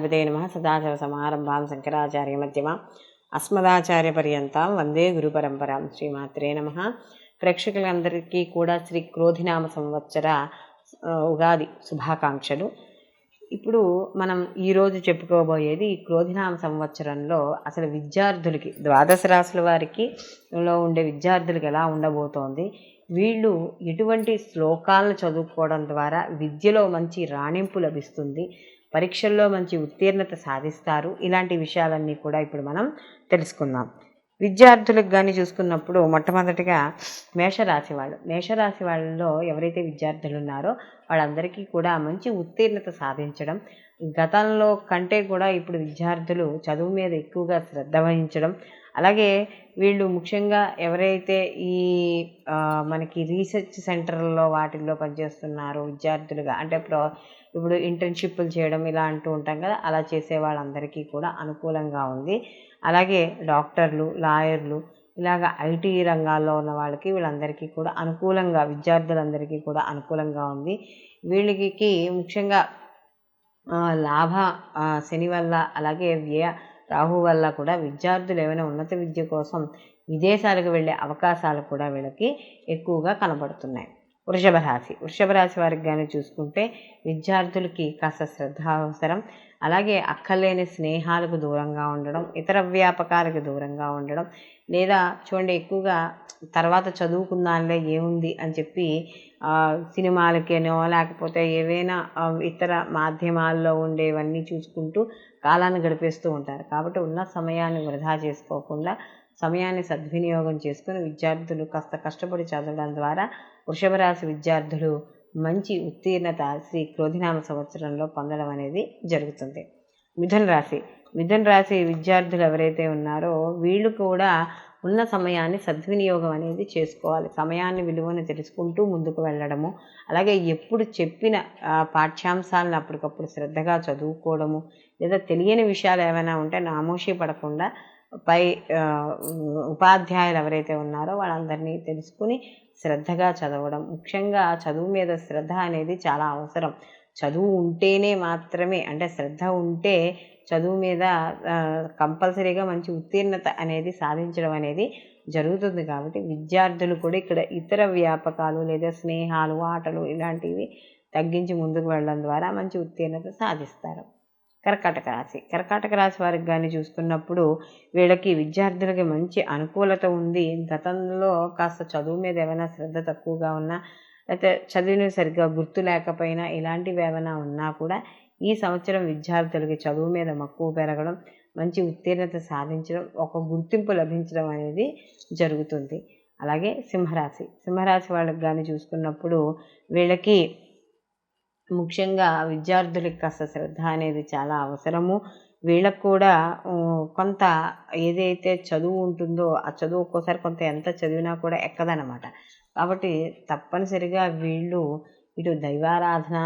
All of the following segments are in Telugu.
శ్రీమన్నారాయణాధిపతये నమః. సదాశివసమారంభాం శంకరాచార్యమధ్యమాం అస్మదాచార్యపర్యంతాం వందే గురుపరంపరాం. శ్రీమాత్రే నమః. ప్రేక్షకులందరికీ కూడా శ్రీ క్రోధినామ సంవత్సర ఉగాది శుభాకాంక్షలు. ఇప్పుడు మనం ఈరోజు చెప్పుకోబోయేది ఈ క్రోధినామ సంవత్సరంలో అసలు విద్యార్థులకి, ద్వాదశ రాశుల వారికి ఉండే విద్యార్థులకి ఎలా ఉండబోతోంది, వీళ్ళు ఎటువంటి శ్లోకాలను చదువుకోవడం ద్వారా విద్యలో మంచి రాణింపు లభిస్తుంది, పరీక్షల్లో మంచి ఉత్తీర్ణత సాధిస్తారు, ఇలాంటి విషయాలన్నీ కూడా ఇప్పుడు మనం తెలుసుకుందాం. విద్యార్థులకు కానీ చూసుకున్నప్పుడు మొట్టమొదటిగా మేషరాశి వాళ్ళలో ఎవరైతే విద్యార్థులు ఉన్నారో వాళ్ళందరికీ కూడా మంచి ఉత్తీర్ణత సాధించడం, గతంలో కంటే కూడా ఇప్పుడు విద్యార్థులు చదువు మీద ఎక్కువగా శ్రద్ధ వహించడం, అలాగే వీళ్ళు ముఖ్యంగా ఎవరైతే ఈ మనకి రీసెర్చ్ సెంటర్లో వాటిల్లో పనిచేస్తున్నారో విద్యార్థులుగా, అంటే ఇప్పుడు ఇంటర్న్షిప్లు చేయడం ఇలా అంటూ ఉంటాం కదా, అలా చేసే వాళ్ళందరికీ కూడా అనుకూలంగా ఉంది. అలాగే డాక్టర్లు, లాయర్లు, ఇలాగ ఐటీ రంగాల్లో ఉన్న వాళ్ళకి వీళ్ళందరికీ కూడా అనుకూలంగా, విద్యార్థులందరికీ కూడా అనుకూలంగా ఉంది. వీళ్ళకి ముఖ్యంగా లాభ శని వల్ల, అలాగే వ్యయ రాహు వల్ల కూడా విద్యార్థులు ఏమైనా ఉన్నత విద్య కోసం విదేశాలకు వెళ్ళే అవకాశాలు కూడా వీళ్ళకి ఎక్కువగా కనబడుతున్నాయి. వృషభ రాశి వారికి కానీ చూసుకుంటే విద్యార్థులకి కాస్త శ్రద్ధ అవసరం. అలాగే అక్కర్లేని స్నేహాలకు దూరంగా ఉండడం, ఇతర వ్యాపకాలకు దూరంగా ఉండడం, లేదా చూడండి ఎక్కువగా తర్వాత చదువుకుందానిలే ఏముంది అని చెప్పి సినిమాలకేనో లేకపోతే ఏవైనా ఇతర మాధ్యమాల్లో ఉండేవన్నీ చూసుకుంటూ కాలాన్ని గడిపేస్తూ ఉంటారు. కాబట్టి ఉన్న సమయాన్ని వృధా చేసుకోకుండా సమయాన్ని సద్వినియోగం చేసుకుని విద్యార్థులు కాస్త కష్టపడి చదవడం ద్వారా వృషభ రాశి విద్యార్థులు మంచి ఉత్తీర్ణత శ్రీ క్రోధినామ సంవత్సరంలో పొందడం అనేది జరుగుతుంది. మిథున రాశి విద్యార్థులు ఎవరైతే ఉన్నారో వీళ్ళు కూడా ఉన్న సమయాన్ని సద్వినియోగం అనేది చేసుకోవాలి. సమయాన్ని విలువను తెలుసుకుంటూ ముందుకు వెళ్ళడము, అలాగే ఎప్పుడు చెప్పిన పాఠ్యాంశాలను అప్పటికప్పుడు శ్రద్ధగా చదువుకోవడము, లేదా తెలియని విషయాలు ఏమైనా ఉంటే నామోషి పడకుండా పై ఉపాధ్యాయులు ఎవరైతే ఉన్నారో వాళ్ళందరినీ తెలుసుకుని శ్రద్ధగా చదవడం, ముఖ్యంగా చదువు మీద శ్రద్ధ అనేది చాలా అవసరం. చదువు ఉంటేనే మాత్రమే, అంటే శ్రద్ధ ఉంటే చదువు మీద కంపల్సరీగా మంచి ఉత్తీర్ణత అనేది సాధించడం అనేది జరుగుతుంది. కాబట్టి విద్యార్థులు కూడా ఇక్కడ ఇతర వ్యాపకాలు లేదా స్నేహాలు, ఆటలు ఇలాంటివి తగ్గించి ముందుకు వెళ్ళడం ద్వారా మంచి ఉత్తీర్ణత సాధిస్తారు. కర్కాటక రాశి వారికి కానీ చూసుకున్నప్పుడు వీళ్ళకి విద్యార్థులకి మంచి అనుకూలత ఉంది. గతంలో కాస్త చదువు మీద ఏమైనా శ్రద్ధ తక్కువగా ఉన్నా, లేకపోతే చదివినవి సరిగ్గా గుర్తు లేకపోయినా, ఇలాంటివి ఏమైనా ఉన్నా కూడా ఈ సంవత్సరం విద్యార్థులకి చదువు మీద మక్కువ పెరగడం, మంచి ఉత్తీర్ణత సాధించడం, ఒక గుర్తింపు లభించడం అనేది జరుగుతుంది. అలాగే సింహరాశి వాళ్ళకి కానీ చూసుకున్నప్పుడు వీళ్ళకి ముఖ్యంగా విద్యార్థులకి కాస్త శ్రద్ధ అనేది చాలా అవసరము. వీళ్ళకు కూడా కొంత ఏదైతే చదువు ఉంటుందో ఆ చదువు ఒక్కోసారి కొంత ఎంత చదివినా కూడా ఎక్కదనమాట. కాబట్టి తప్పనిసరిగా వీళ్ళు ఇటు దైవారాధన,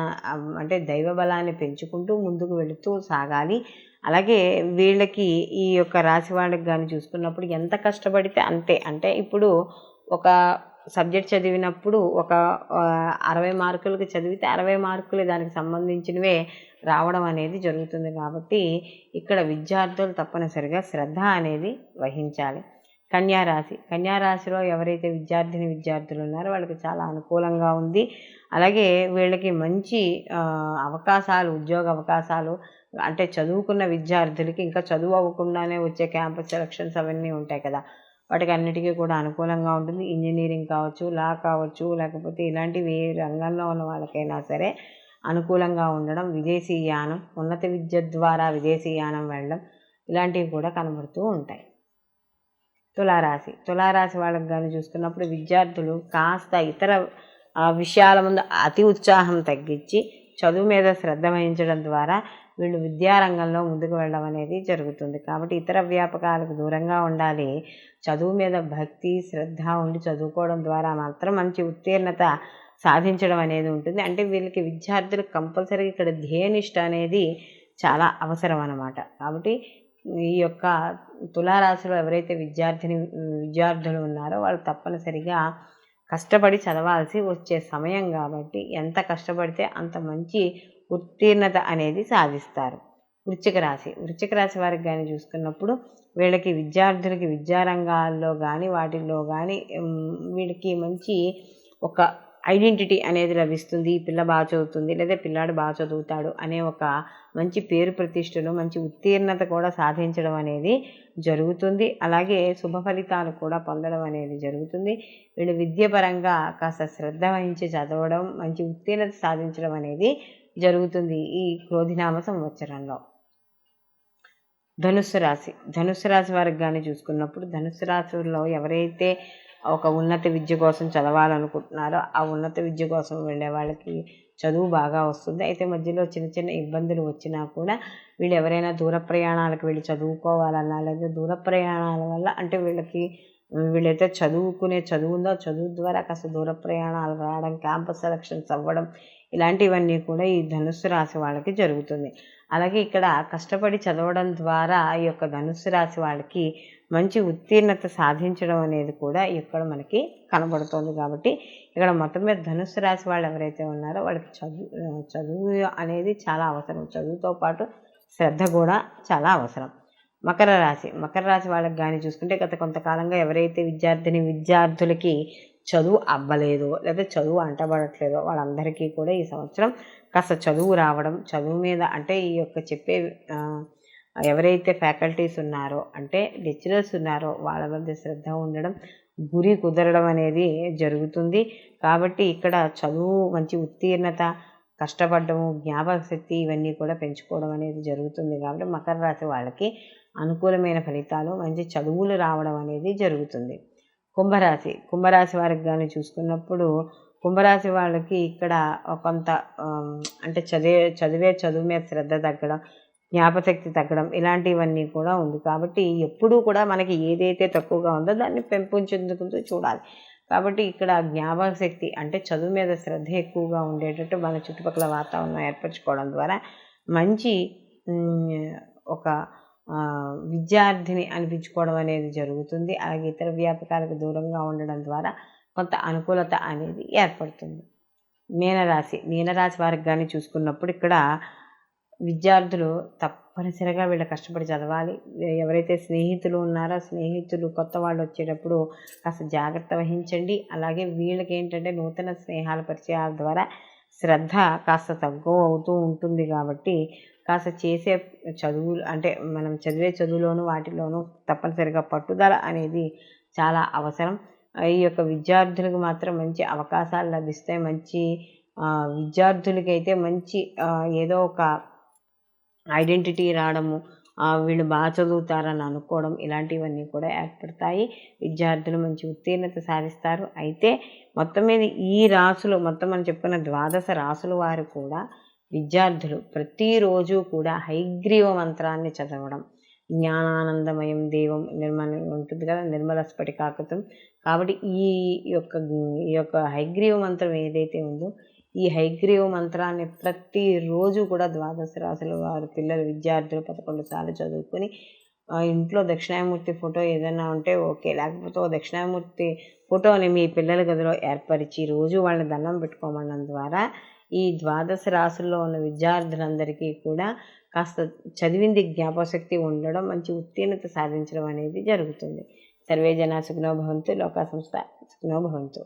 అంటే దైవ బలాన్ని పెంచుకుంటూ ముందుకు వెళుతూ సాగాలి. అలాగే వీళ్ళకి ఈ యొక్క రాశి వాళ్ళకి కానీ చూసుకున్నప్పుడు ఎంత కష్టపడితే అంతే. అంటే ఇప్పుడు ఒక సబ్జెక్ట్ చదివినప్పుడు ఒక 60 మార్కులకి చదివితే 60 మార్కులు దానికి సంబంధించినవే రావడం అనేది జరుగుతుంది. కాబట్టి ఇక్కడ విద్యార్థులు తప్పనిసరిగా శ్రద్ధ అనేది వహించాలి. కన్యారాశిలో ఎవరైతే విద్యార్థులు ఉన్నారో వాళ్ళకి చాలా అనుకూలంగా ఉంది. అలాగే వీళ్ళకి మంచి అవకాశాలు, ఉద్యోగ అవకాశాలు, అంటే చదువుకున్న విద్యార్థులకి ఇంకా చదువు అవ్వకుండానే వచ్చే క్యాంపస్ సెలక్షన్స్ అవన్నీ ఉంటాయి కదా, వాటికి అన్నిటికీ కూడా అనుకూలంగా ఉంటుంది. ఇంజనీరింగ్ కావచ్చు, లా కావచ్చు, లేకపోతే ఇలాంటివి ఏ రంగంలో ఉన్న వాళ్ళకైనా సరే అనుకూలంగా ఉండడం, విదేశీయానం, ఉన్నత విద్య ద్వారా విదేశీయానం వెళ్ళడం, ఇలాంటివి కూడా కనబడుతూ ఉంటాయి. తులారాశి వాళ్ళకి కానీ చూసుకున్నప్పుడు విద్యార్థులు కాస్త ఇతర విషయాల ముందు అతి ఉత్సాహం తగ్గించి చదువు మీద శ్రద్ధ వహించడం ద్వారా వీళ్ళు విద్యారంగంలో ముందుకు వెళ్ళడం అనేది జరుగుతుంది. కాబట్టి ఇతర వ్యాపకాలకు దూరంగా ఉండాలి. చదువు మీద భక్తి, శ్రద్ధ ఉండి చదువుకోవడం ద్వారా మాత్రం మంచి ఉత్తీర్ణత సాధించడం అనేది ఉంటుంది. అంటే వీళ్ళకి విద్యార్థులకు కంపల్సరీ ఇక్కడ ధ్యేయనిష్ట అనేది చాలా అవసరం అన్నమాట. కాబట్టి ఈ యొక్క తులారాశిలో ఎవరైతే విద్యార్థులు ఉన్నారో వాళ్ళు తప్పనిసరిగా కష్టపడి చదవాల్సి వచ్చే సమయం కాబట్టి ఎంత కష్టపడితే అంత మంచి ఉత్తీర్ణత అనేది సాధిస్తారు. వృశ్చిక రాశి వారికి కానీ చూసుకున్నప్పుడు వీళ్ళకి విద్యార్థులకి విద్యారంగాల్లో కానీ వాటిల్లో కానీ వీళ్ళకి మంచి ఒక ఐడెంటిటీ అనేది లభిస్తుంది. ఈ పిల్ల బాగా చదువుతుంది లేదా పిల్లాడు బాగా చదువుతాడు అనే ఒక మంచి పేరు ప్రతిష్టలు, మంచి ఉత్తీర్ణత కూడా సాధించడం అనేది జరుగుతుంది. అలాగే శుభ ఫలితాలు కూడా పొందడం అనేది జరుగుతుంది. వీళ్ళు విద్య పరంగా కాస్త శ్రద్ధ వహించి చదవడం, మంచి ఉత్తీర్ణత సాధించడం అనేది జరుగుతుంది ఈ క్రోధినామ సంవత్సరంలో. ధనుస్సు రాశి వారికి కానీ చూసుకున్నప్పుడు ధనుస్సు రాశిలో ఎవరైతే ఒక ఉన్నత విద్య కోసం చదవాలనుకుంటున్నారో ఆ ఉన్నత విద్య కోసం వెళ్ళే వాళ్ళకి చదువు బాగా వస్తుంది. అయితే మధ్యలో చిన్న చిన్న ఇబ్బందులు వచ్చినా కూడా వీళ్ళు ఎవరైనా దూర ప్రయాణాలకు వెళ్ళి చదువుకోవాలన్నా లేదా దూర ప్రయాణాల వల్ల అంటే వీళ్ళైతే చదువుకునే చదువు ఉందో చదువు ద్వారా కాస్త దూర ప్రయాణాలు రావడం, క్యాంపస్ సెలక్షన్స్ అవ్వడం ఇలాంటివన్నీ కూడా ఈ ధనుస్సు రాశి వాళ్ళకి జరుగుతుంది. అలాగే ఇక్కడ కష్టపడి చదవడం ద్వారా ఈ యొక్క ధనుస్సు రాశి వాళ్ళకి మంచి ఉత్తీర్ణత సాధించడం అనేది కూడా ఇక్కడ మనకి కనబడుతుంది. కాబట్టి ఇక్కడ మొత్తం మీద ధనుస్సు రాశి వాళ్ళు ఎవరైతే ఉన్నారో వాళ్ళకి చదువు అనేది చాలా అవసరం. చదువుతో పాటు శ్రద్ధ కూడా చాలా అవసరం. మకర రాశి వాళ్ళకి కానీ చూసుకుంటే గత కొంతకాలంగా ఎవరైతే విద్యార్థులకి చదువు అవ్వలేదో లేదా చదువు అంటబడట్లేదో వాళ్ళందరికీ కూడా ఈ సంవత్సరం కాస్త చదువు రావడం, చదువు మీద అంటే ఈ యొక్క చెప్పే ఎవరైతే ఫ్యాకల్టీస్ ఉన్నారో అంటే లెక్చరర్స్ ఉన్నారో వాళ్ళ మధ్య శ్రద్ధ ఉండడం, గురి కుదరడం అనేది జరుగుతుంది. కాబట్టి ఇక్కడ చదువు మంచి ఉత్తీర్ణత, కష్టపడము, జ్ఞాపక శక్తి ఇవన్నీ కూడా పెంచుకోవడం అనేది జరుగుతుంది. కాబట్టి మకర రాశి వాళ్ళకి అనుకూలమైన ఫలితాలు, మంచి చదువులు రావడం అనేది జరుగుతుంది. కుంభరాశి వారికి కానీ చూసుకున్నప్పుడు కుంభరాశి వాళ్ళకి ఇక్కడ కొంత అంటే చదువు మీద శ్రద్ధ తగ్గడం, జ్ఞాపశక్తి తగ్గడం ఇలాంటివన్నీ కూడా ఉంది. కాబట్టి ఎప్పుడూ కూడా మనకి ఏదైతే తక్కువగా ఉందో దాన్ని పెంపొందించుకుంటూ చూడాలి. కాబట్టి ఇక్కడ జ్ఞాపక శక్తి అంటే చదువు మీద శ్రద్ధ ఎక్కువగా ఉండేటట్టు మన చుట్టుపక్కల వాతావరణం ఏర్పరచుకోవడం ద్వారా మంచి ఒక విద్యార్థిని అనిపించుకోవడం అనేది జరుగుతుంది. అలాగే ఇతర వ్యాపకాలకు దూరంగా ఉండడం ద్వారా కొంత అనుకూలత అనేది ఏర్పడుతుంది. మీనరాశి వారికి కానీ చూసుకున్నప్పుడు ఇక్కడ విద్యార్థులు తప్పనిసరిగా వీళ్ళు కష్టపడి చదవాలి. ఎవరైతే స్నేహితులు ఉన్నారో స్నేహితులు కొత్త వాళ్ళు వచ్చేటప్పుడు కాస్త జాగ్రత్త వహించండి. అలాగే వీళ్ళకి ఏంటంటే నూతన స్నేహాల పరిచయాల ద్వారా శ్రద్ధ కాస్త తక్కువ అవుతూ ఉంటుంది. కాబట్టి కాస్త చేసే చదువులు అంటే మనం చదివే చదువులోనూ వాటిలోనూ తప్పనిసరిగా పట్టుదల అనేది చాలా అవసరం. ఈ యొక్క విద్యార్థులకు మాత్రం మంచి అవకాశాలు లభిస్తాయి. మంచి విద్యార్థులకైతే మంచి ఏదో ఒక ఐడెంటిటీ రావడము, వీళ్ళు బాగా చదువుతారని అనుకోవడం ఇలాంటివన్నీ కూడా ఏర్పడతాయి. విద్యార్థులు మంచి ఉత్తీర్ణత సాధిస్తారు. అయితే మొత్తం మీద ఈ రాసులు మొత్తం మనం చెప్పుకున్న 12 రాసుల వారు కూడా విద్యార్థులు ప్రతిరోజు కూడా హయగ్రీవ మంత్రాన్ని చదవడం, జ్ఞానానందమయం దేవం నిర్మల ఉంటుంది కదా, నిర్మల స్ఫటికాకృతం. కాబట్టి ఈ యొక్క హయగ్రీవ మంత్రం ఏదైతే ఉందో ఈ హయగ్రీవ మంత్రాన్ని ప్రతిరోజు కూడా 12 రాసుల వారు పిల్లలు విద్యార్థులు 11 సార్లు చదువుకొని ఇంట్లో దక్షిణామూర్తి ఫోటో ఏదైనా ఉంటే ఓకే, లేకపోతే దక్షిణామూర్తి ఫోటోని మీ పిల్లల గదిలో ఏర్పరిచి రోజు వాళ్ళని దండం పెట్టుకోమనడం ద్వారా ఈ 12 రాసుల్లో ఉన్న విద్యార్థులందరికీ కూడా కాస్త చదివింది జ్ఞాపకశక్తి ఉండడం, మంచి ఉత్తీర్ణత సాధించడం అనేది జరుగుతుంది. సర్వే జనా సుఖినో భవంతు, లోకా సంస్థ సుఖినో భవంతు.